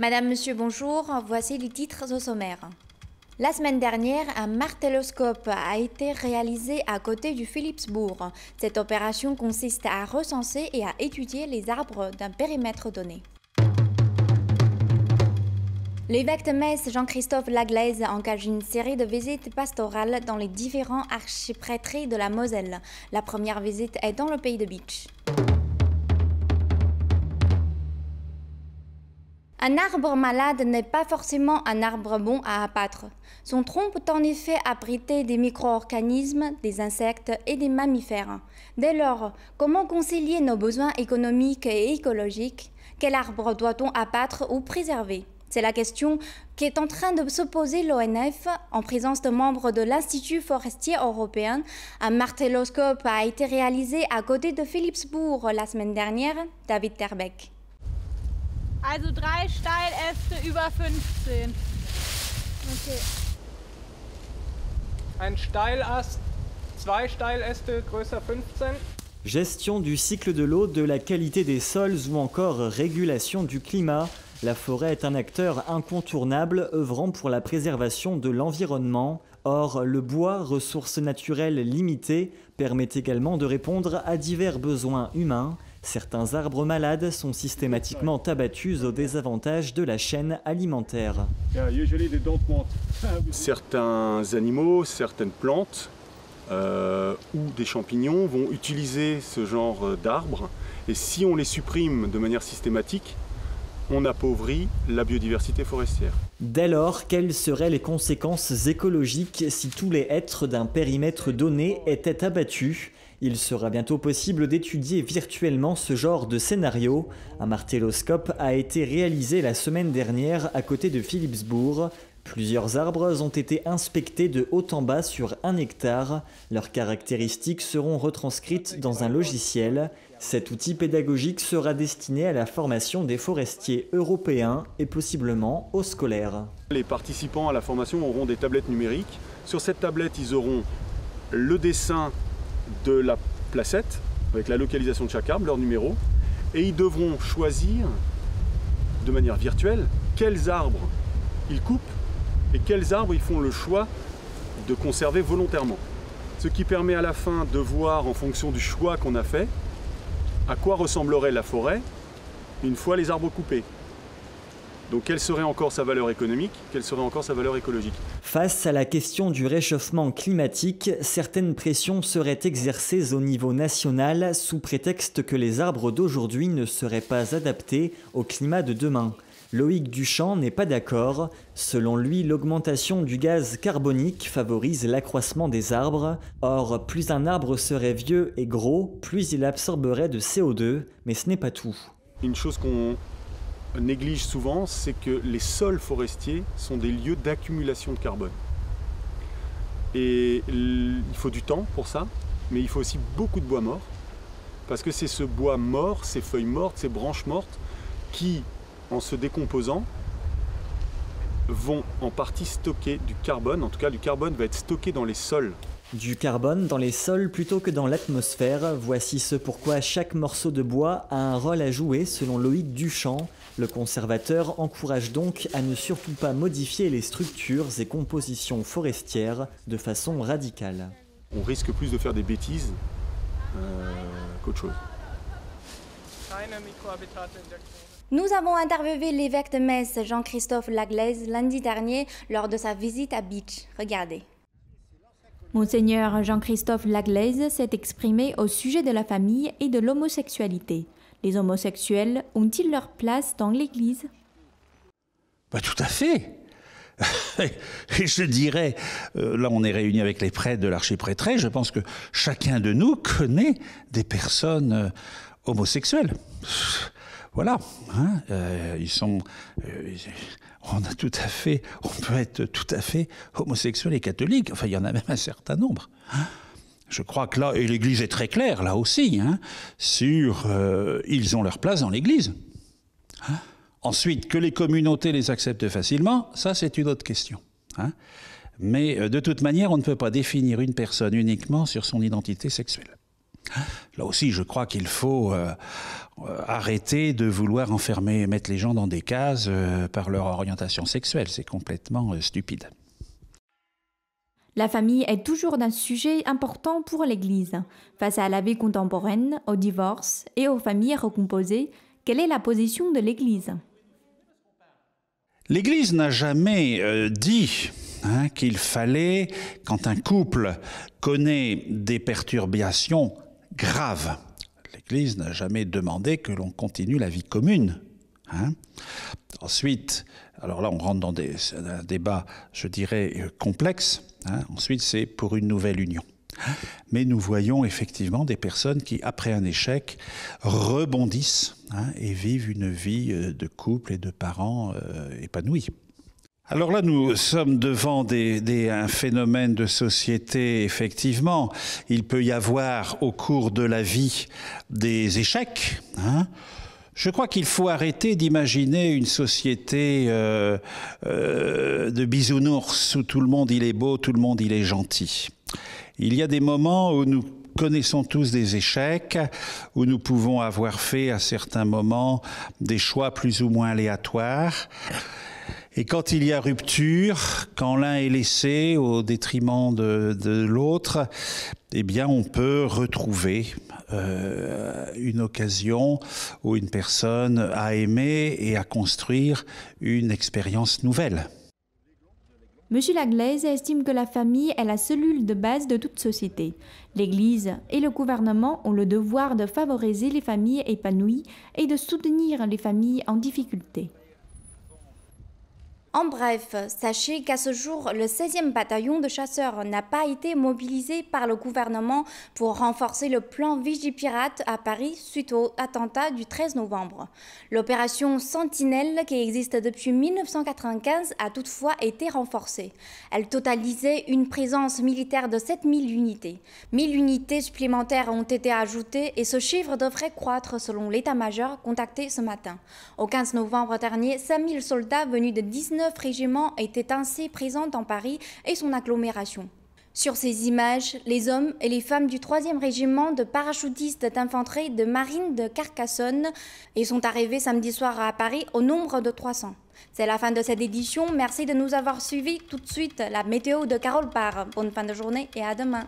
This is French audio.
Madame, Monsieur, bonjour. Voici les titres au sommaire. La semaine dernière, un martelloscope a été réalisé à côté du Philipsbourg. Cette opération consiste à recenser et à étudier les arbres d'un périmètre donné. L'évêque de Metz, Jean-Christophe Laglaise, engage une série de visites pastorales dans les différents archiprêtries de la Moselle. La première visite est dans le pays de Bitche. Un arbre malade n'est pas forcément un arbre bon à abattre. Son tronc peut en effet abriter des micro-organismes, des insectes et des mammifères. Dès lors, comment concilier nos besoins économiques et écologiques? Quel arbre doit-on abattre ou préserver? C'est la question qu'est en train de se poser l'ONF en présence de membres de l'Institut forestier européen. Un martelloscope a été réalisé à côté de Philipsbourg la semaine dernière. David Terbeck. Also 3 Steiläste über 15. Okay. Ein Steilast, 2 Steiläste größer 15. Gestion du cycle de l'eau, de la qualité des sols ou encore régulation du climat. La forêt est un acteur incontournable œuvrant pour la préservation de l'environnement. Or, le bois, ressource naturelle limitée, permet également de répondre à divers besoins humains. Certains arbres malades sont systématiquement abattus au désavantage de la chaîne alimentaire. Certains animaux, certaines plantes ou des champignons vont utiliser ce genre d'arbres. Et si on les supprime de manière systématique, on appauvrit la biodiversité forestière. Dès lors, quelles seraient les conséquences écologiques si tous les hêtres d'un périmètre donné étaient abattus? Il sera bientôt possible d'étudier virtuellement ce genre de scénario. Un martelloscope a été réalisé la semaine dernière à côté de Philipsbourg. Plusieurs arbres ont été inspectés de haut en bas sur 1 hectare. Leurs caractéristiques seront retranscrites dans un logiciel. Cet outil pédagogique sera destiné à la formation des forestiers européens et possiblement aux scolaires. Les participants à la formation auront des tablettes numériques. Sur cette tablette, ils auront le dessin de la placette, avec la localisation de chaque arbre, leur numéro, et ils devront choisir de manière virtuelle quels arbres ils coupent et quels arbres ils font le choix de conserver volontairement. Ce qui permet à la fin de voir, en fonction du choix qu'on a fait, à quoi ressemblerait la forêt une fois les arbres coupés. Donc quelle serait encore sa valeur économique, quelle serait encore sa valeur écologique? Face à la question du réchauffement climatique, certaines pressions seraient exercées au niveau national sous prétexte que les arbres d'aujourd'hui ne seraient pas adaptés au climat de demain. Loïc Duchamp n'est pas d'accord. Selon lui, l'augmentation du gaz carbonique favorise l'accroissement des arbres. Or, plus un arbre serait vieux et gros, plus il absorberait de CO2, mais ce n'est pas tout. Une chose qu'on néglige souvent, c'est que les sols forestiers sont des lieux d'accumulation de carbone. Et il faut du temps pour ça, mais il faut aussi beaucoup de bois mort, parce que c'est ce bois mort, ces feuilles mortes, ces branches mortes, qui, en se décomposant, vont en partie stocker du carbone. En tout cas, du carbone va être stocké dans les sols. Du carbone dans les sols plutôt que dans l'atmosphère, voici ce pourquoi chaque morceau de bois a un rôle à jouer selon Loïc Duchamp. Le conservateur encourage donc à ne surtout pas modifier les structures et compositions forestières de façon radicale. On risque plus de faire des bêtises qu'autre chose. Nous avons interviewé l'évêque de Metz, Jean-Christophe Laglaise, lundi dernier lors de sa visite à Bitche. Regardez. Monseigneur Jean-Christophe Laglaise s'est exprimé au sujet de la famille et de l'homosexualité. Les homosexuels ont-ils leur place dans l'Église? Tout à fait. Et je dirais, là on est réunis avec les prêtres de l'archiprêtrise, je pense que chacun de nous connaît des personnes homosexuelles. Voilà, hein, on peut être tout à fait homosexuel et catholique. Enfin, il y en a même un certain nombre. Hein. Je crois que là, et l'Église est très claire là aussi, hein, sur ils ont leur place dans l'Église. Hein. Ensuite, que les communautés les acceptent facilement, ça c'est une autre question. Hein. Mais de toute manière, on ne peut pas définir une personne uniquement sur son identité sexuelle. Là aussi, je crois qu'il faut arrêter de vouloir mettre les gens dans des cases par leur orientation sexuelle. C'est complètement stupide. La famille est toujours un sujet important pour l'Église. Face à la vie contemporaine, au divorce et aux familles recomposées, quelle est la position de l'Église ? L'Église n'a jamais dit qu'il fallait, quand un couple connaît des perturbations graves, l'Église n'a jamais demandé que l'on continue la vie commune. Ensuite, alors là on rentre dans un débat, je dirais, complexe. Ensuite, c'est pour une nouvelle union. Mais nous voyons effectivement des personnes qui, après un échec, rebondissent et vivent une vie de couple et de parents épanouis. Alors là, nous sommes devant un phénomène de société, effectivement. Il peut y avoir au cours de la vie des échecs. Je crois qu'il faut arrêter d'imaginer une société de bisounours où tout le monde il est beau, tout le monde il est gentil. Il y a des moments où nous connaissons tous des échecs, où nous pouvons avoir fait à certains moments des choix plus ou moins aléatoires. Et quand il y a rupture, quand l'un est laissé au détriment de l'autre, eh bien on peut retrouver une occasion où une personne a aimé et a construire une expérience nouvelle. Monsieur Laglaise estime que la famille est la cellule de base de toute société. L'Église et le gouvernement ont le devoir de favoriser les familles épanouies et de soutenir les familles en difficulté. En bref, sachez qu'à ce jour, le 16e bataillon de chasseurs n'a pas été mobilisé par le gouvernement pour renforcer le plan Vigipirate à Paris suite au attentat du 13 novembre. L'opération Sentinelle, qui existe depuis 1995, a toutefois été renforcée. Elle totalisait une présence militaire de 7000 unités. 1000 unités supplémentaires ont été ajoutées et ce chiffre devrait croître selon l'état-major contacté ce matin. Au 15 novembre dernier, 5000 soldats venus de 19 régiments étaient ainsi présents en Paris et son agglomération. Sur ces images, les hommes et les femmes du 3e régiment de parachutistes d'infanterie de marine de Carcassonne sont arrivés samedi soir à Paris au nombre de 300. C'est la fin de cette édition. Merci de nous avoir suivis. Tout de suite, la météo de Carole Parr. Bonne fin de journée et à demain.